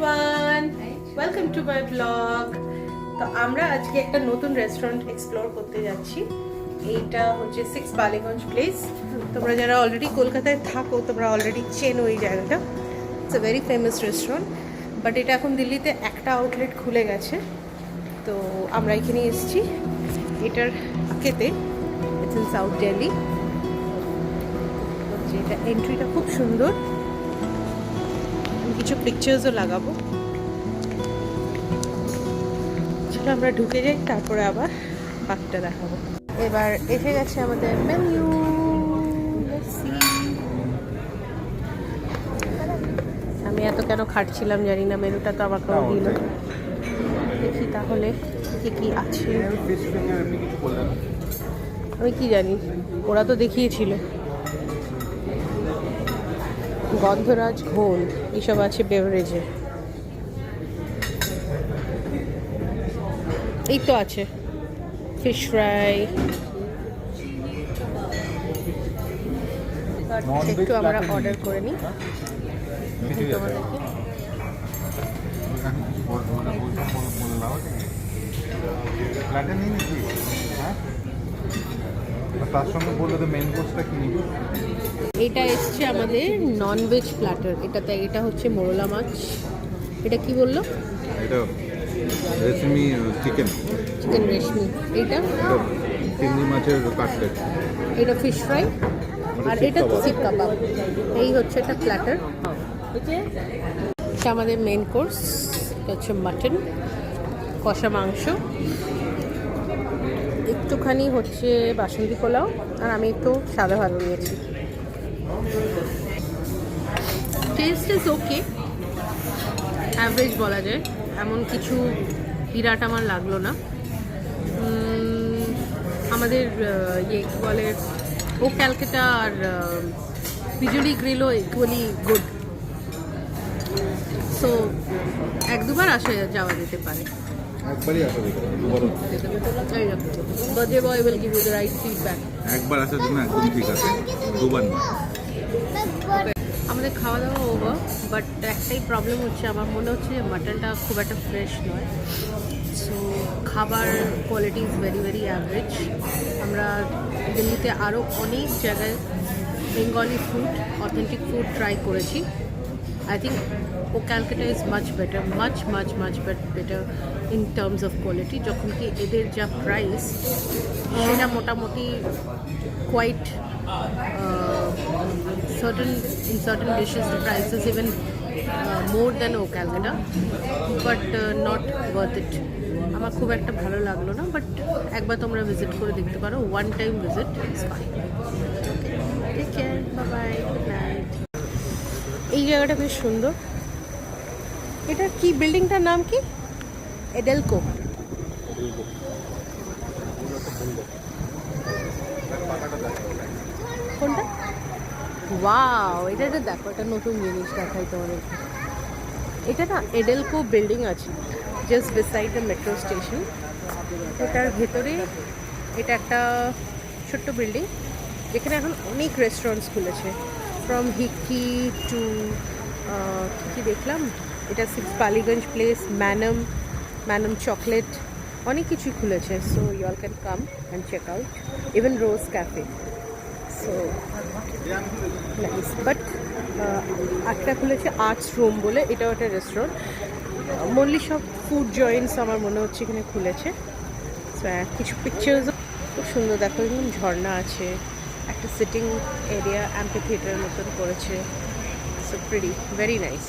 Everyone, welcome to my blog. তো আমরা আজকে একটা নতুন রেস্টুরেন্ট এক্সপ্লোর করতে যাচ্ছি। এইটা হচ্ছে 6 বালিগঞ্জ প্লেস। তোমরা যারা অলরেডি কলকাতায় থাকো তোমরা অলরেডি চেনো এই জায়গাটা। It's a very famous restaurant, but এটা এখন দিল্লিতে একটা আউটলেট খুলে গেছে। তো আমরা এখানে এসেছি এটার খেতে। It's in south Delhi. এটা এন্ট্রিটা খুব সুন্দর, কিছু পিকচার্সও লাগাবো। চলো আমরা ঢুকে যাই, তারপরে আবার বাকিটা দেখাবো। এবার এসে গেছে আমাদের মেনু। আমি এত কেন খাটছিলাম জানি না, মেনুটা তো আমাকে দিল। দেখি তাহলে কি কি আছে। আমি কি জানি, ওরা তো দেখিয়েছিল। গন্ধরাজ ঘোল এইসব আছে বেভারেজে। এই তো আছে ফিশ ফ্রাই। একটু আমরা অর্ডার করে নিই তোমাদেরকে। তার সঙ্গে বললো তো মেন কোর্সটা কি নিবি? এটা এসছে আমাদের ননভেজ প্ল্যাটার। এটা হচ্ছে মোরলা মাছ। এটা কি বললো? এটা রেশমি চিকেন রেশমি। এইটা চিংড়ি মাছের কাটলেট। এটা ফিশ ফ্রাই, আর এটা শিক কাবাব। এই হচ্ছে একটা প্ল্যাটার। এটা আমাদের মেন কোর্স। এটা হচ্ছে মাটন, কষা মাংস, একটুখানি হচ্ছে বাসন্তী পোলাও, আর আমি একটু সাদা ভালো নিয়েছি। টেস্ট ইজ ওকে, অ্যাভারেজ বলা যায়। এমন কিছু বিরাট আমার লাগলো না। আমাদের ইয়ে কী বলে, ও ক্যালকাটা আর বিজুলি গ্রিলও ইকুয়ালি গুড। সো এক দুবার যাওয়া যেতে পারে। একবারই আসা যেতে পারে, দুবারও। Birthday boy will give you the right feedback. একবার আসার জন্য একদম ঠিক আছে, দুবার না। আমাদের খাওয়া দাওয়া ওভার, বাট একটাই প্রবলেম হচ্ছে, আমার মনে হচ্ছে যে মাটনটা খুব একটা ফ্রেশ নয়। সো খাবার quality is very very average. আমরা দিল্লিতে আরও অনেক জায়গায় Bengali food, authentic food try করেছি। I think Calcutta is much better, much better in terms of quality. যখন কি এদের যা প্রাইস, সেটা মোটামুটি quite in certain dishes the price is even more than Calcutta, but not worth it. আমার খুব একটা ভালো লাগলো না, বাট একবার তোমরা ভিজিট করে দেখতে পারো। One time visit is fine. Take care, bye bye, good night. এই জায়গাটা বেশ সুন্দর। এটা কি বিল্ডিংটার নাম কি? এডেলকো। কোনটা? ওয়াও, এটা দেখো, একটা নতুন জিনিস দেখাই তোমাদেরকে। এটা না এডেলকো বিল্ডিং আছে just beside the metro station. এটার ভেতরে এটা একটা ছোট্ট বিল্ডিং, যেখানে এখন অনেক রেস্টুরেন্টস খুলেছে। ফ্রম হিকি টু কী দেখলাম, এটা 6 বালিগঞ্জ প্লেস, ম্যানম চকলেট, অনেক কিছুই খুলেছে। So you all can come and check out, even rose cafe. So nice. But একটা খুলেছে আর্টস রুম বলে, এটাও একটা রেস্টুরেন্ট। মনলি সব ফুড জয়েন্টস আমার মনে হচ্ছে এখানে খুলেছে। সো কিছু পিকচার্সও খুব সুন্দর। দেখো, এরকম ঝর্ণা আছে, একটা সিটিং এরিয়া, অ্যাম্পি থিয়েটারের মতন করেছে। So pretty, very nice.